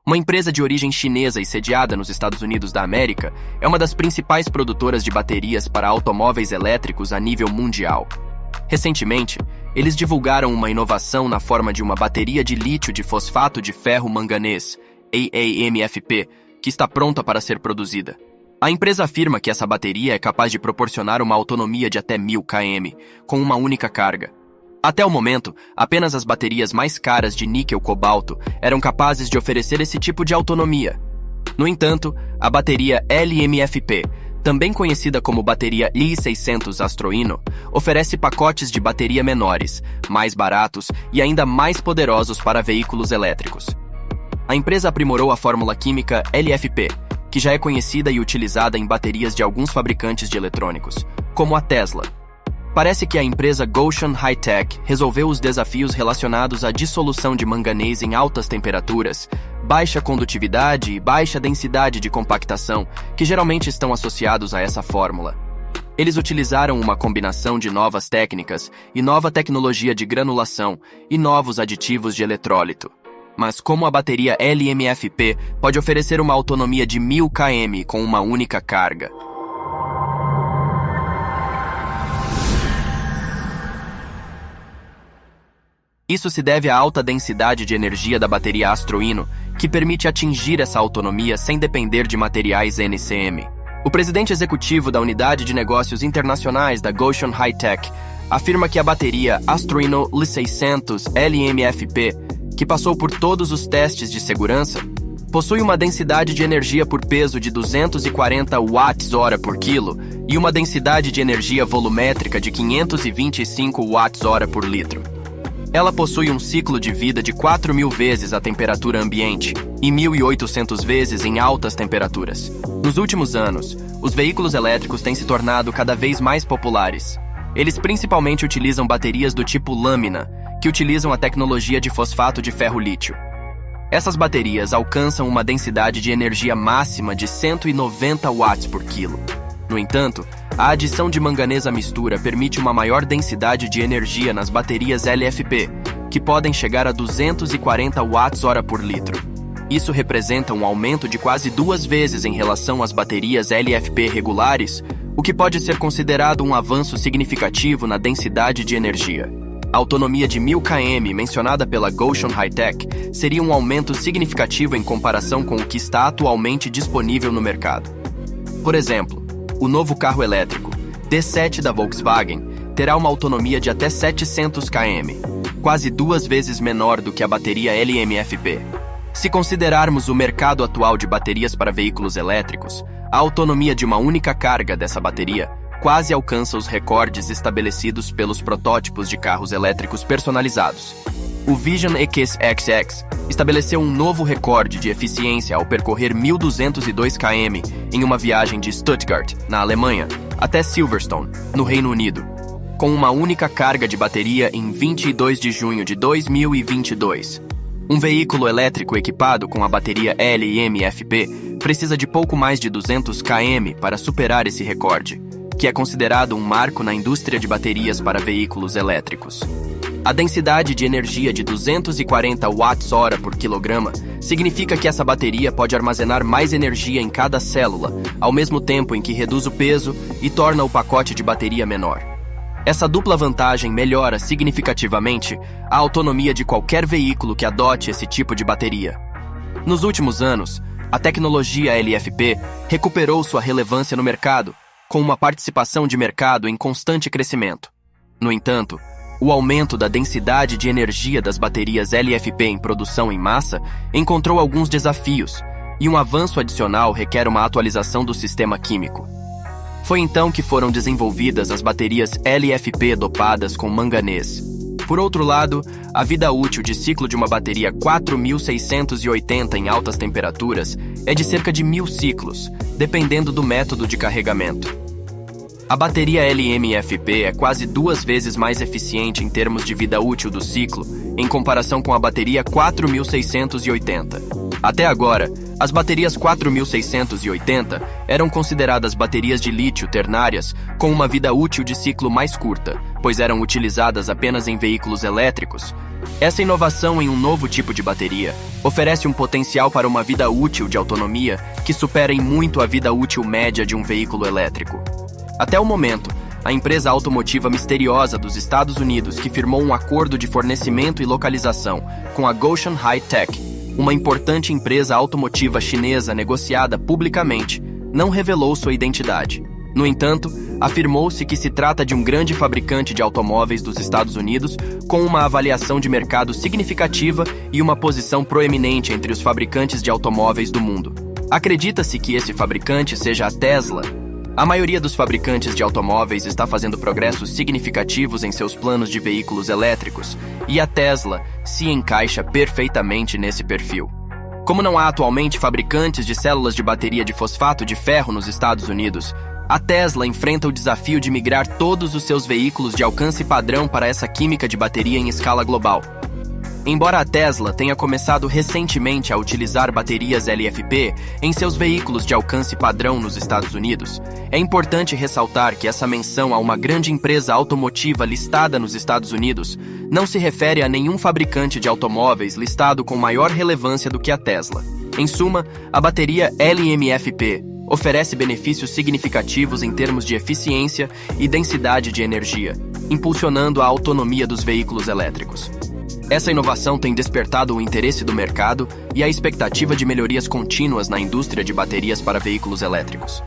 Uma empresa de origem chinesa e sediada nos Estados Unidos da América, é uma das principais produtoras de baterias para automóveis elétricos a nível mundial. Recentemente, eles divulgaram uma inovação na forma de uma bateria de lítio de fosfato de ferro manganês, AAMFP, que está pronta para ser produzida. A empresa afirma que essa bateria é capaz de proporcionar uma autonomia de até 1000 km, com uma única carga. Até o momento, apenas as baterias mais caras de níquel-cobalto eram capazes de oferecer esse tipo de autonomia. No entanto, a bateria LMFP, também conhecida como bateria Li600 Astroino, oferece pacotes de bateria menores, mais baratos e ainda mais poderosos para veículos elétricos. A empresa aprimorou a fórmula química LFP, que já é conhecida e utilizada em baterias de alguns fabricantes de eletrônicos, como a Tesla. Parece que a empresa Gotion High-Tech resolveu os desafios relacionados à dissolução de manganês em altas temperaturas, baixa condutividade e baixa densidade de compactação, que geralmente estão associados a essa fórmula. Eles utilizaram uma combinação de novas técnicas e nova tecnologia de granulação e novos aditivos de eletrólito. Mas como a bateria LMFP pode oferecer uma autonomia de 1000 km com uma única carga? Isso se deve à alta densidade de energia da bateria Astroino, que permite atingir essa autonomia sem depender de materiais NCM. O presidente executivo da Unidade de Negócios Internacionais da Gotion High-Tech afirma que a bateria Astroino Li600 LMFP, que passou por todos os testes de segurança, possui uma densidade de energia por peso de 240 Wh por quilo e uma densidade de energia volumétrica de 525 Wh por litro. Ela possui um ciclo de vida de 4.000 vezes a temperatura ambiente e 1.800 vezes em altas temperaturas. Nos últimos anos, os veículos elétricos têm se tornado cada vez mais populares. Eles principalmente utilizam baterias do tipo lâmina, que utilizam a tecnologia de fosfato de ferro-lítio. Essas baterias alcançam uma densidade de energia máxima de 190 watts por quilo. No entanto, a adição de manganês à mistura permite uma maior densidade de energia nas baterias LFP, que podem chegar a 240 Wh por litro. Isso representa um aumento de quase 2 vezes em relação às baterias LFP regulares, o que pode ser considerado um avanço significativo na densidade de energia. A autonomia de 1000 km mencionada pela Gotion High-Tech seria um aumento significativo em comparação com o que está atualmente disponível no mercado. Por exemplo, o novo carro elétrico, D7 da Volkswagen, terá uma autonomia de até 700 km, quase 2 vezes menor do que a bateria LMFP. Se considerarmos o mercado atual de baterias para veículos elétricos, a autonomia de uma única carga dessa bateria quase alcança os recordes estabelecidos pelos protótipos de carros elétricos personalizados. O Vision EQS estabeleceu um novo recorde de eficiência ao percorrer 1.202 km em uma viagem de Stuttgart, na Alemanha, até Silverstone, no Reino Unido, com uma única carga de bateria em 22 de junho de 2022. Um veículo elétrico equipado com a bateria LMFP precisa de pouco mais de 200 km para superar esse recorde, que é considerado um marco na indústria de baterias para veículos elétricos. A densidade de energia de 240 Wh por quilograma significa que essa bateria pode armazenar mais energia em cada célula, ao mesmo tempo em que reduz o peso e torna o pacote de bateria menor. Essa dupla vantagem melhora significativamente a autonomia de qualquer veículo que adote esse tipo de bateria. Nos últimos anos, a tecnologia LFP recuperou sua relevância no mercado, com uma participação de mercado em constante crescimento. No entanto, o aumento da densidade de energia das baterias LFP em produção em massa encontrou alguns desafios, e um avanço adicional requer uma atualização do sistema químico. Foi então que foram desenvolvidas as baterias LFP dopadas com manganês. Por outro lado, a vida útil de ciclo de uma bateria 4680 em altas temperaturas é de cerca de 1000 ciclos, dependendo do método de carregamento. A bateria LiFeP é quase 2 vezes mais eficiente em termos de vida útil do ciclo, em comparação com a bateria 4680. Até agora, as baterias 4680 eram consideradas baterias de lítio ternárias com uma vida útil de ciclo mais curta, pois eram utilizadas apenas em veículos elétricos. Essa inovação em um novo tipo de bateria oferece um potencial para uma vida útil de autonomia que supera em muito a vida útil média de um veículo elétrico. Até o momento, a empresa automotiva misteriosa dos Estados Unidos que firmou um acordo de fornecimento e localização com a Gotion High-Tech, uma importante empresa automotiva chinesa negociada publicamente, não revelou sua identidade. No entanto, afirmou-se que se trata de um grande fabricante de automóveis dos Estados Unidos com uma avaliação de mercado significativa e uma posição proeminente entre os fabricantes de automóveis do mundo. Acredita-se que esse fabricante seja a Tesla. A maioria dos fabricantes de automóveis está fazendo progressos significativos em seus planos de veículos elétricos, e a Tesla se encaixa perfeitamente nesse perfil. Como não há atualmente fabricantes de células de bateria de fosfato de ferro nos Estados Unidos, a Tesla enfrenta o desafio de migrar todos os seus veículos de alcance padrão para essa química de bateria em escala global. Embora a Tesla tenha começado recentemente a utilizar baterias LiFeP em seus veículos de alcance padrão nos Estados Unidos, é importante ressaltar que essa menção a uma grande empresa automotiva listada nos Estados Unidos não se refere a nenhum fabricante de automóveis listado com maior relevância do que a Tesla. Em suma, a bateria LiFeP oferece benefícios significativos em termos de eficiência e densidade de energia, impulsionando a autonomia dos veículos elétricos. Essa inovação tem despertado o interesse do mercado e a expectativa de melhorias contínuas na indústria de baterias para veículos elétricos.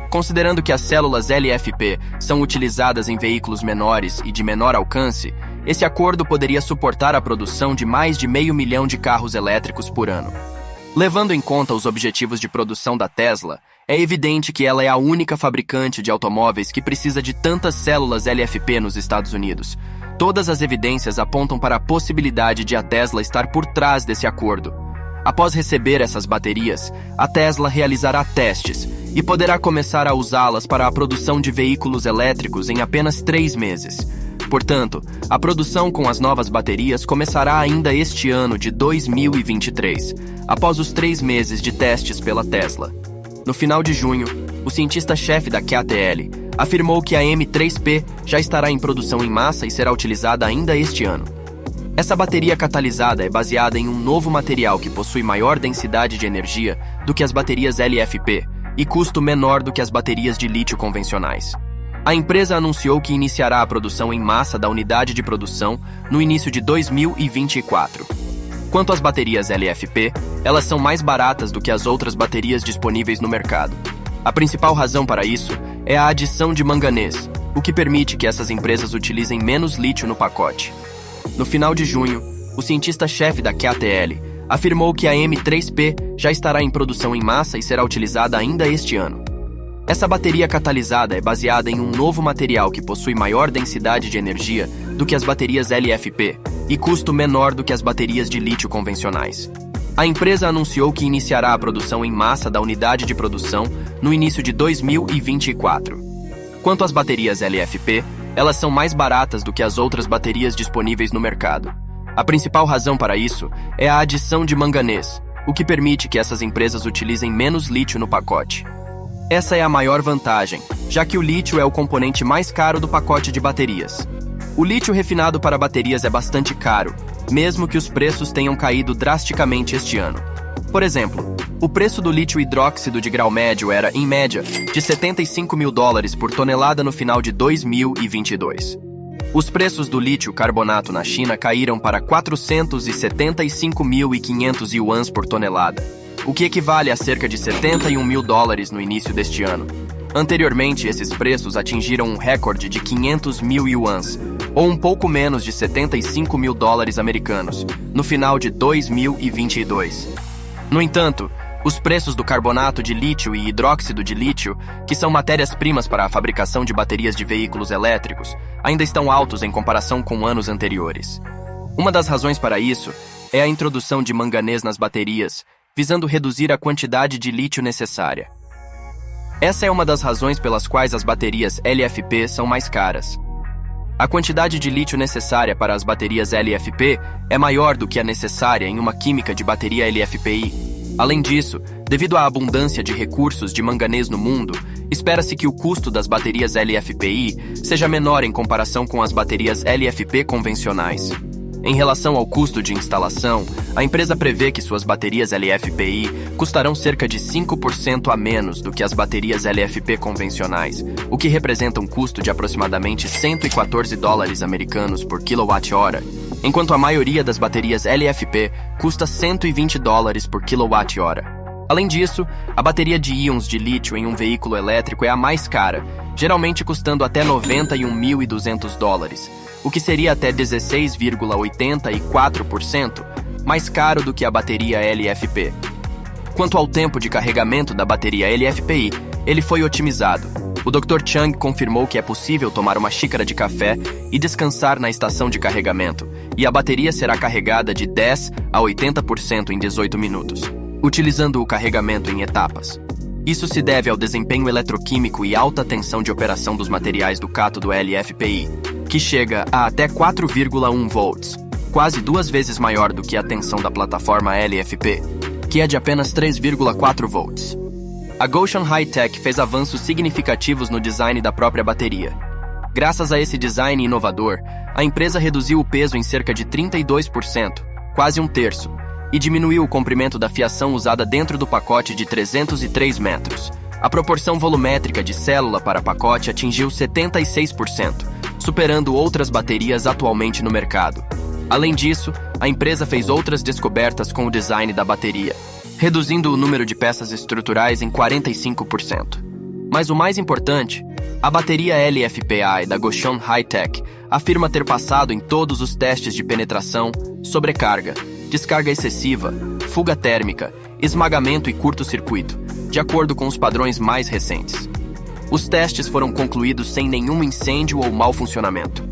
Considerando que as células LiFeP são utilizadas em veículos menores e de menor alcance, esse acordo poderia suportar a produção de mais de 500 mil de carros elétricos por ano. Levando em conta os objetivos de produção da Tesla, é evidente que ela é a única fabricante de automóveis que precisa de tantas células LiFeP nos Estados Unidos. Todas as evidências apontam para a possibilidade de a Tesla estar por trás desse acordo. Após receber essas baterias, a Tesla realizará testes e poderá começar a usá-las para a produção de veículos elétricos em apenas 3 meses. Portanto, a produção com as novas baterias começará ainda este ano de 2023, após os 3 meses de testes pela Tesla. No final de junho, o cientista-chefe da CATL afirmou que a M3P já estará em produção em massa e será utilizada ainda este ano. Essa bateria catalisada é baseada em um novo material que possui maior densidade de energia do que as baterias LiFeP e custo menor do que as baterias de lítio convencionais. A empresa anunciou que iniciará a produção em massa da unidade de produção no início de 2024. Quanto às baterias LiFeP, elas são mais baratas do que as outras baterias disponíveis no mercado. A principal razão para isso é a adição de manganês, o que permite que essas empresas utilizem menos lítio no pacote. No final de junho, o cientista-chefe da CATL afirmou que a M3P já estará em produção em massa e será utilizada ainda este ano. Essa bateria catalisada é baseada em um novo material que possui maior densidade de energia do que as baterias LiFeP e custo menor do que as baterias de lítio convencionais. A empresa anunciou que iniciará a produção em massa da unidade de produção no início de 2024. Quanto às baterias LiFeP, elas são mais baratas do que as outras baterias disponíveis no mercado. A principal razão para isso é a adição de manganês, o que permite que essas empresas utilizem menos lítio no pacote. Essa é a maior vantagem, já que o lítio é o componente mais caro do pacote de baterias. O lítio refinado para baterias é bastante caro, mesmo que os preços tenham caído drasticamente este ano. Por exemplo, o preço do lítio hidróxido de grau médio era, em média, de $75 mil por tonelada no final de 2022. Os preços do lítio carbonato na China caíram para 475.500 yuans por tonelada, o que equivale a cerca de $71 mil no início deste ano. Anteriormente, esses preços atingiram um recorde de 500 mil yuans, ou um pouco menos de $75 mil americanos, no final de 2022. No entanto, os preços do carbonato de lítio e hidróxido de lítio, que são matérias-primas para a fabricação de baterias de veículos elétricos, ainda estão altos em comparação com anos anteriores. Uma das razões para isso é a introdução de manganês nas baterias, visando reduzir a quantidade de lítio necessária. Essa é uma das razões pelas quais as baterias LFP são mais caras. A quantidade de lítio necessária para as baterias LFP é maior do que a necessária em uma química de bateria LFPI. Além disso, devido à abundância de recursos de manganês no mundo, espera-se que o custo das baterias LFPI seja menor em comparação com as baterias LFP convencionais. Em relação ao custo de instalação, a empresa prevê que suas baterias LFPI custarão cerca de 5% a menos do que as baterias LFP convencionais, o que representa um custo de aproximadamente $114 americanos por quilowatt-hora, enquanto a maioria das baterias LFP custa $120 por quilowatt-hora. Além disso, a bateria de íons de lítio em um veículo elétrico é a mais cara, geralmente custando até $91.200, o que seria até 16,84% mais caro do que a bateria LFP. Quanto ao tempo de carregamento da bateria LFPI, ele foi otimizado. O Dr. Chang confirmou que é possível tomar uma xícara de café e descansar na estação de carregamento, e a bateria será carregada de 10 a 80% em 18 minutos, utilizando o carregamento em etapas. Isso se deve ao desempenho eletroquímico e alta tensão de operação dos materiais do cátodo LFPI, que chega a até 4,1 volts, quase 2 vezes maior do que a tensão da plataforma LFP, que é de apenas 3,4 volts. A Gotion High-Tech fez avanços significativos no design da própria bateria. Graças a esse design inovador, a empresa reduziu o peso em cerca de 32%, quase um terço, e diminuiu o comprimento da fiação usada dentro do pacote de 303 metros. A proporção volumétrica de célula para pacote atingiu 76%, superando outras baterias atualmente no mercado. Além disso, a empresa fez outras descobertas com o design da bateria, reduzindo o número de peças estruturais em 45%. Mas o mais importante, a bateria LFPI da Gotion High-Tech afirma ter passado em todos os testes de penetração, sobrecarga, descarga excessiva, fuga térmica, esmagamento e curto-circuito, de acordo com os padrões mais recentes. Os testes foram concluídos sem nenhum incêndio ou mau funcionamento.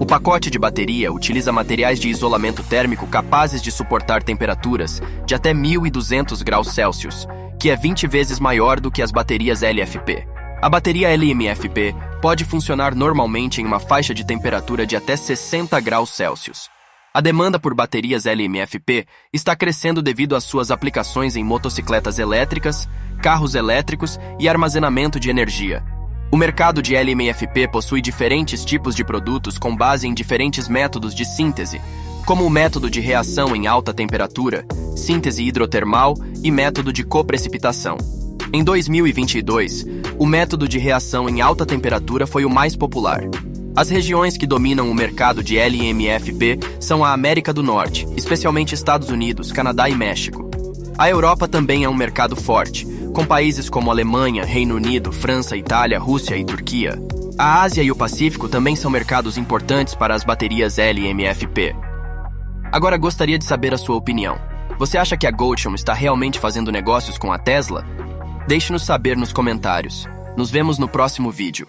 O pacote de bateria utiliza materiais de isolamento térmico capazes de suportar temperaturas de até 1.200 graus Celsius, que é 20 vezes maior do que as baterias LFP. A bateria LMFP pode funcionar normalmente em uma faixa de temperatura de até 60 graus Celsius. A demanda por baterias LMFP está crescendo devido às suas aplicações em motocicletas elétricas, carros elétricos e armazenamento de energia. O mercado de LMFP possui diferentes tipos de produtos com base em diferentes métodos de síntese, como o método de reação em alta temperatura, síntese hidrotermal e método de coprecipitação. Em 2022, o método de reação em alta temperatura foi o mais popular. As regiões que dominam o mercado de LMFP são a América do Norte, especialmente Estados Unidos, Canadá e México. A Europa também é um mercado forte, com países como Alemanha, Reino Unido, França, Itália, Rússia e Turquia. A Ásia e o Pacífico também são mercados importantes para as baterias LMFP. Agora gostaria de saber a sua opinião. Você acha que a Gotion está realmente fazendo negócios com a Tesla? Deixe-nos saber nos comentários. Nos vemos no próximo vídeo.